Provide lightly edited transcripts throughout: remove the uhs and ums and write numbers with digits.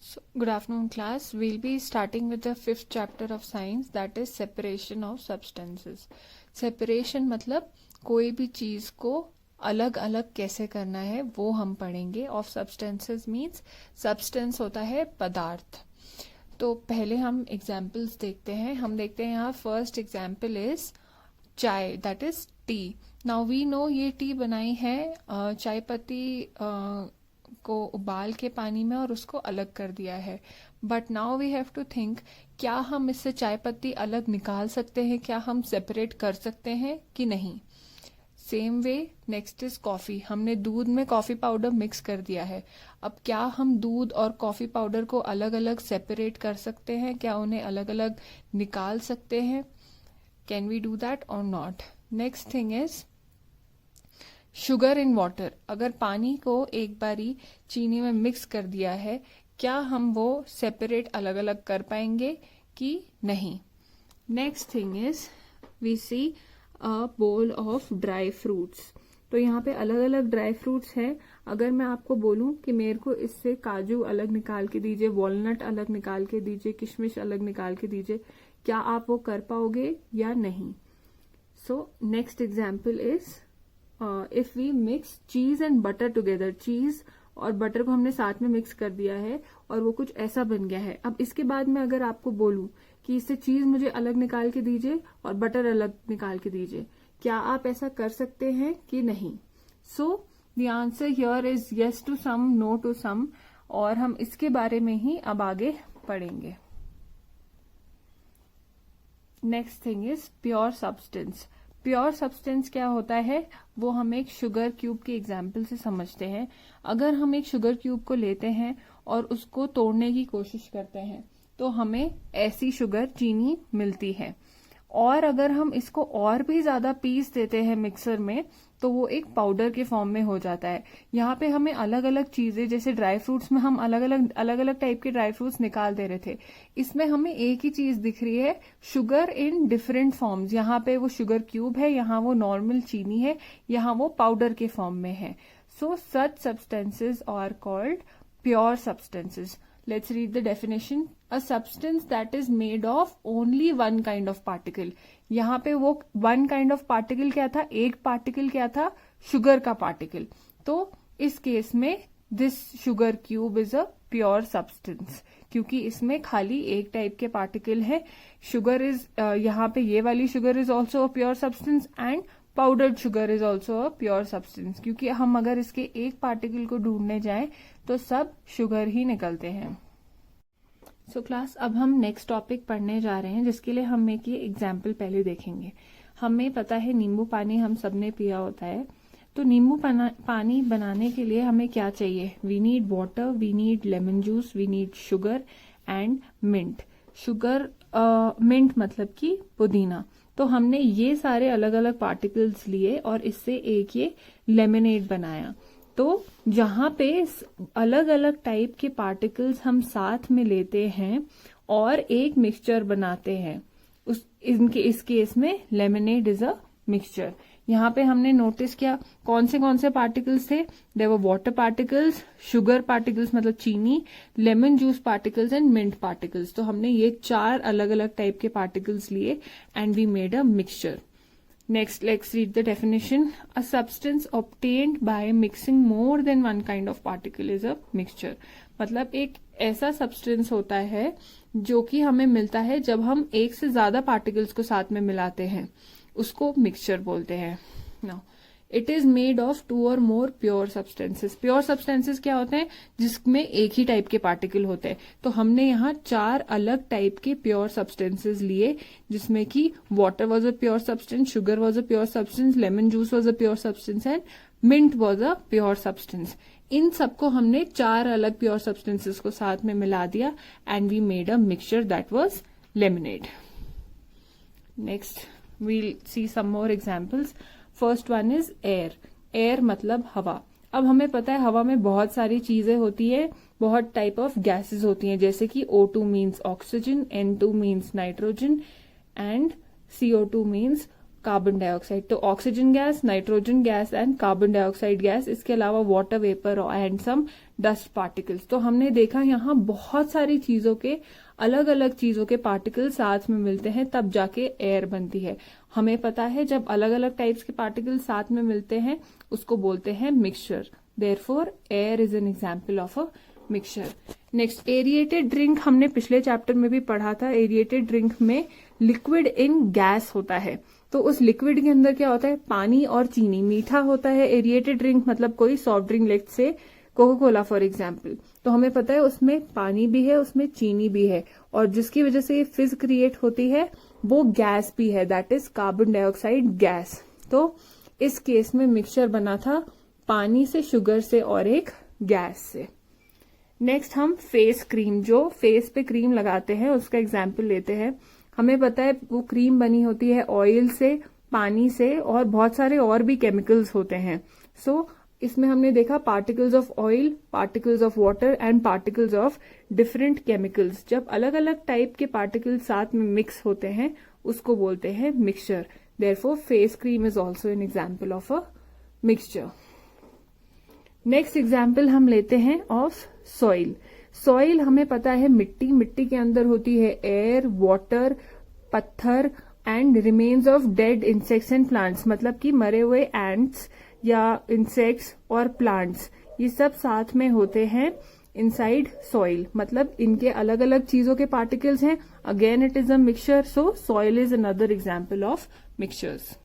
So, good afternoon, class. We'll be starting with the 5th chapter of science, that is separation of substances. Separation मतलब कोई भी चीज़ को अलग अलग कैसे करना है वो हम पढ़ेंगे. Of substances means substance होता है पदार्थ. तो पहले हम एग्जाम्पल्स देखते हैं. हम देखते हैं यहाँ first example is chai, that is tea. Now we know ये टी बनाई है चाय पत्ती को उबाल के पानी में और उसको अलग कर दिया है. But now we have to think, क्या हम इससे चाय पत्ती अलग निकाल सकते हैं, क्या हम सेपरेट कर सकते हैं कि नहीं. Same way next is coffee. हमने दूध में कॉफी पाउडर मिक्स कर दिया है. अब क्या हम दूध और कॉफी पाउडर को अलग अलग सेपरेट कर सकते हैं, क्या उन्हें अलग अलग निकाल सकते हैं. कैन वी डू दैट और not. Next thing is sugar in water. अगर पानी को एक बारी चीनी में मिक्स कर दिया है, क्या हम वो सेपरेट अलग अलग कर पाएंगे कि नहीं. Next thing is we see a bowl of dry fruits. तो यहाँ पे अलग अलग ड्राई फ्रूट्स हैं. अगर मैं आपको बोलूं कि मेरे को इससे काजू अलग निकाल के दीजिए, वॉलनट अलग निकाल के दीजिए, किशमिश अलग निकाल के दीजिए, क्या आप वो कर पाओगे या नहीं. So next example is if we mix cheese and butter together. Cheese और बटर को हमने साथ में मिक्स कर दिया है और वो कुछ ऐसा बन गया है. अब इसके बाद में अगर आपको बोलूं कि इससे चीज मुझे अलग निकाल के दीजिए और बटर अलग निकाल के दीजिए, क्या आप ऐसा कर सकते हैं कि नहीं. So the answer here is yes to some, no to some, और हम इसके बारे में ही अब आगे पढ़ेंगे. Next thing is pure substance. Pure substance क्या होता है वो हम एक शुगर क्यूब के एग्जाम्पल से समझते हैं. अगर हम एक शुगर क्यूब को लेते हैं और उसको तोड़ने की कोशिश करते हैं तो हमें ऐसी शुगर चीनी मिलती है. और अगर हम इसको और भी ज्यादा पीस देते हैं मिक्सर में तो वो एक पाउडर के फॉर्म में हो जाता है. यहाँ पे हमें अलग अलग चीजें, जैसे ड्राई फ्रूट्स में हम अलग अलग टाइप के ड्राई फ्रूट्स निकाल दे रहे थे, इसमें हमें एक ही चीज दिख रही है, शुगर इन डिफरेंट फॉर्म्स. यहाँ पे वो शुगर क्यूब है, यहाँ वो नॉर्मल चीनी है, यहाँ वो पाउडर के फॉर्म में है. So such substances are called pure substances. Let's read the definition. A substance that is made of only one kind of particle. यहाँ पे वो one kind of particle क्या था, एक particle क्या था, शुगर का particle. तो इस केस में this sugar cube is a pure substance, क्योंकि इसमें खाली एक टाइप के particle है. शुगर इज यहाँ पे ये वाली sugar is also a pure substance and powdered sugar is also a pure substance, क्योंकि हम अगर इसके एक पार्टिकल को ढूंढने जाएं तो सब शुगर ही निकलते हैं. सो क्लास, अब हम नेक्स्ट टॉपिक पढ़ने जा रहे हैं, जिसके लिए हम एक ये एग्जाम्पल पहले देखेंगे. हमें पता है नींबू पानी हम सबने पिया होता है. तो नींबू पानी बनाने के लिए हमें क्या चाहिए. We need water, we need lemon juice, we need sugar and mint. Sugar mint मतलब कि पुदीना. तो हमने ये सारे अलग अलग पार्टिकल्स लिए और इससे एक ये लेमनेड बनाया. तो जहां पे अलग अलग टाइप के पार्टिकल्स हम साथ में लेते हैं और एक मिक्सचर बनाते हैं, इस केस में लेमनेड इज अ मिक्सचर. यहाँ पे हमने नोटिस किया कौन से पार्टिकल्स थे. There were water particles, sugar particles मतलब चीनी, lemon juice particles and mint particles. तो हमने ये 4 अलग अलग टाइप के पार्टिकल्स लिए and we made a mixture. Next, let's read the definition. A substance obtained by mixing more than one kind of particle is a mixture. मतलब एक ऐसा सब्सटेंस होता है जो कि हमें मिलता है जब हम एक से ज्यादा पार्टिकल्स को साथ में मिलाते हैं, उसको मिक्सचर बोलते हैं. Now it is made of 2 और मोर प्योर सब्सटेंसेस. प्योर सब्सटेंसेस क्या होते हैं, जिसमें एक ही टाइप के पार्टिकल होते हैं. तो हमने यहाँ 4 अलग टाइप के प्योर सब्सटेंसेस लिए, जिसमें कि water was a pure substance, sugar was a pure substance, lemon juice was a pure substance and mint was a pure substance. इन सबको हमने 4 अलग प्योर सब्सटेंसेस को साथ में मिला दिया and we made a mixture that was lemonade. Next we'll see some more examples. First one is air. Air मतलब हवा. अब हमें पता है हवा में बहुत सारी चीजें होती है, बहुत टाइप ऑफ गैसेस होती हैं, जैसे कि O2 means oxygen, N2 means nitrogen and CO2 means carbon dioxide. तो oxygen gas, nitrogen gas and carbon dioxide gas, इसके अलावा water vapour and some dust particles. तो हमने देखा यहाँ बहुत सारी चीजों के, अलग अलग चीजों के पार्टिकल्स साथ में मिलते हैं तब जाके एयर बनती है। हमें पता है जब अलग अलग टाइप्स के पार्टिकल्स साथ में मिलते हैं उसको बोलते हैं mixture. Therefore air is an example of a mixture. Next, aerated drink हमने पिछले चैप्टर में भी पढ़ा था। एरिएटेड ड्रिंक में लिक्विड इन गैस होता है। तो उस लिक्विड के अंदर क्या होता है, पानी और चीनी, मीठा होता है। एरिएटेड ड्रिंक मतलब कोई soft drink, let's say Coca Cola for example, तो हमें पता है उसमें पानी भी है, उसमें चीनी भी है, और जिसकी वजह से ये फिज क्रिएट होती है वो गैस भी है, that is carbon dioxide gas. तो इस केस में मिक्सचर बना था पानी से, शुगर से और एक गैस से। नेक्स्ट हम फेस क्रीम, जो फेस पे क्रीम लगाते हैं उसका एग्जाम्पल लेते हैं। हमें पता है वो क्रीम बनी होती है ऑयल से, पानी से और बहुत सारे और भी केमिकल्स होते हैं। सो इसमें हमने देखा particles of oil, particles of water and particles of different chemicals. जब अलग अलग टाइप के पार्टिकल्स साथ में मिक्स होते हैं उसको बोलते हैं mixture. Therefore face cream is also an example of a mixture. Next example हम लेते हैं ऑफ सॉइल। सॉइल हमें पता है मिट्टी, मिट्टी के अंदर होती है एयर, वाटर, पत्थर and remains of dead insects and plants, मतलब कि मरे हुए एंट्स या इंसेक्ट्स और प्लांट्स, ये सब साथ में होते हैं इनसाइड सॉइल। मतलब इनके अलग अलग चीजों के पार्टिकल्स हैं। Again it is a mixture, so soil is another example of mixtures.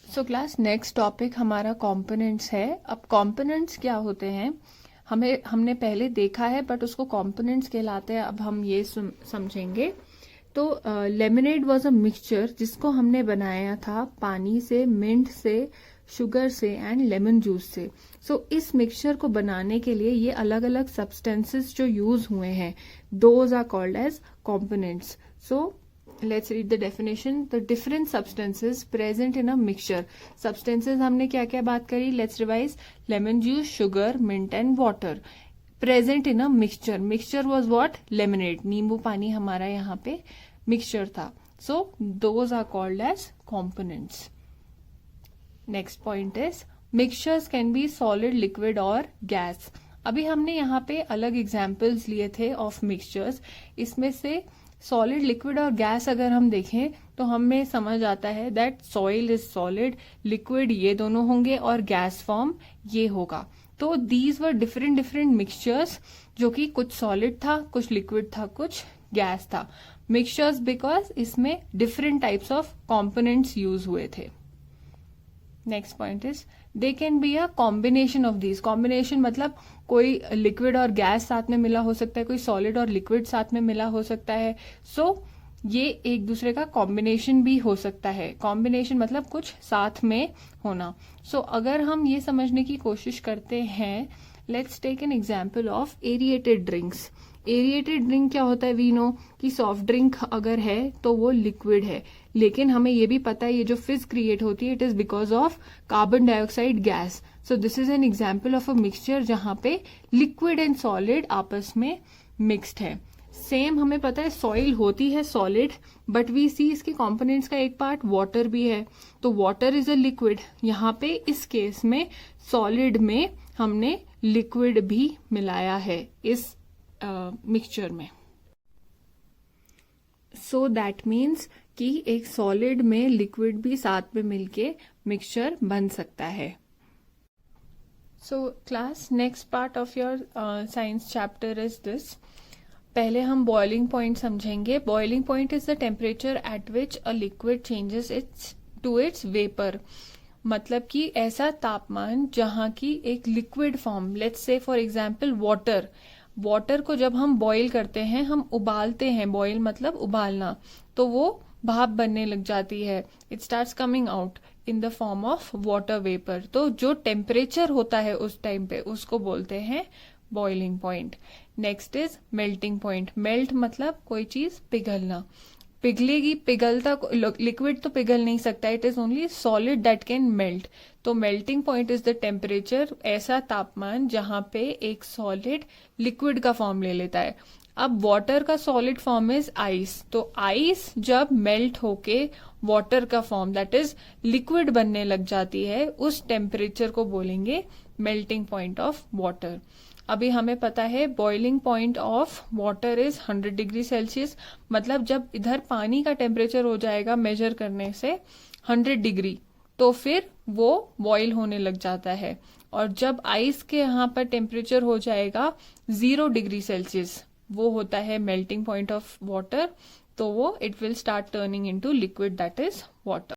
So class, next topic हमारा कंपोनेंट्स है। अब कंपोनेंट्स क्या होते हैं हमने पहले देखा है, बट उसको कंपोनेंट्स कहलाते हैं। अब हम ये समझेंगे। तो लेमनेड वाज अ मिक्सचर जिसको हमने बनाया था पानी से, मिंट से, शुगर से एंड लेमन जूस से। सो इस मिक्सचर को बनाने के लिए ये अलग अलग सब्सटेंसेस जो यूज हुए हैं, those are called as components. So let's read the definition. The different substances present in a mixture. Substances हमने क्या क्या बात करी, let's revise. Lemon juice, sugar, mint and water present in a mixture. Mixture was what? Lemonade. नींबू पानी हमारा यहाँ पे mixture था. So those are called as components. Next point is mixtures can be solid, liquid और gas. अभी हमने यहाँ पे अलग examples लिए थे of mixtures. इसमें से सॉलिड, लिक्विड और गैस अगर हम देखें तो हमें समझ आता है that soil is solid, liquid ये दोनों होंगे और गैस फॉर्म ये होगा। तो these were different different mixtures, जो कि कुछ सॉलिड था, कुछ लिक्विड था, कुछ गैस था। मिक्सचर्स बिकॉज इसमें different types of components use हुए थे। Next point is they can be a combination of these. Combination मतलब कोई लिक्विड और गैस साथ में मिला हो सकता है, कोई सॉलिड और लिक्विड साथ में मिला हो सकता है। सो ये एक दूसरे का कॉम्बिनेशन भी हो सकता है। कॉम्बिनेशन मतलब कुछ साथ में होना। सो अगर हम ये समझने की कोशिश करते हैं, let's take an example of aerated drinks. Aerated drink क्या होता है, वी नो कि सॉफ्ट ड्रिंक अगर है तो वो लिक्विड है, लेकिन हमें ये भी पता है ये जो फिज क्रिएट होती है it is because of carbon dioxide gas. So this is an example of a mixture जहां पे लिक्विड एंड सॉलिड आपस में मिक्स्ड है। सेम हमें पता है सॉइल होती है सॉलिड, बट वी सी इसके कंपोनेंट्स का एक पार्ट वाटर भी है। तो वाटर इज अ लिक्विड। यहाँ पे इस केस में सॉलिड में हमने लिक्विड भी मिलाया है इस मिक्सचर में। सो दैट मीन्स कि एक सॉलिड में लिक्विड भी साथ में मिलके मिक्सचर बन सकता है। So class, next part of your science chapter is this. पहले हम बॉइलिंग पॉइंट समझेंगे। Boiling point is the temperature at which a liquid changes to its vapour. मतलब कि ऐसा तापमान जहां की एक liquid form, let's say for example water को जब हम बॉईल करते हैं, हम उबालते हैं, बॉईल मतलब उबालना, तो वो भाप बनने लग जाती है। It starts coming out in the form of water vapour. तो जो टेम्परेचर होता है उस टाइम पे उसको बोलते हैं boiling point. Next is melting point. Melt मतलब कोई चीज पिघलना। पिघलेगी, पिघलता, लिक्विड तो पिघल नहीं सकता, it is only solid that can melt. तो melting point is the temperature, ऐसा तापमान जहां पे एक सॉलिड लिक्विड का फॉर्म ले लेता है। अब वाटर का सॉलिड फॉर्म इज आइस, तो आइस जब मेल्ट होके वाटर का फॉर्म दैट इज लिक्विड बनने लग जाती है, उस टेम्परेचर को बोलेंगे मेल्टिंग पॉइंट ऑफ वाटर। अभी हमें पता है boiling point of water is 100 degree Celsius, मतलब जब इधर पानी का टेम्परेचर हो जाएगा मेजर करने से 100 डिग्री, तो फिर वो बॉईल होने लग जाता है। और जब आइस के यहाँ पर टेम्परेचर हो जाएगा 0 डिग्री सेल्सियस, वो होता है मेल्टिंग पॉइंट ऑफ वाटर, तो वो it will start turning into liquid that is water.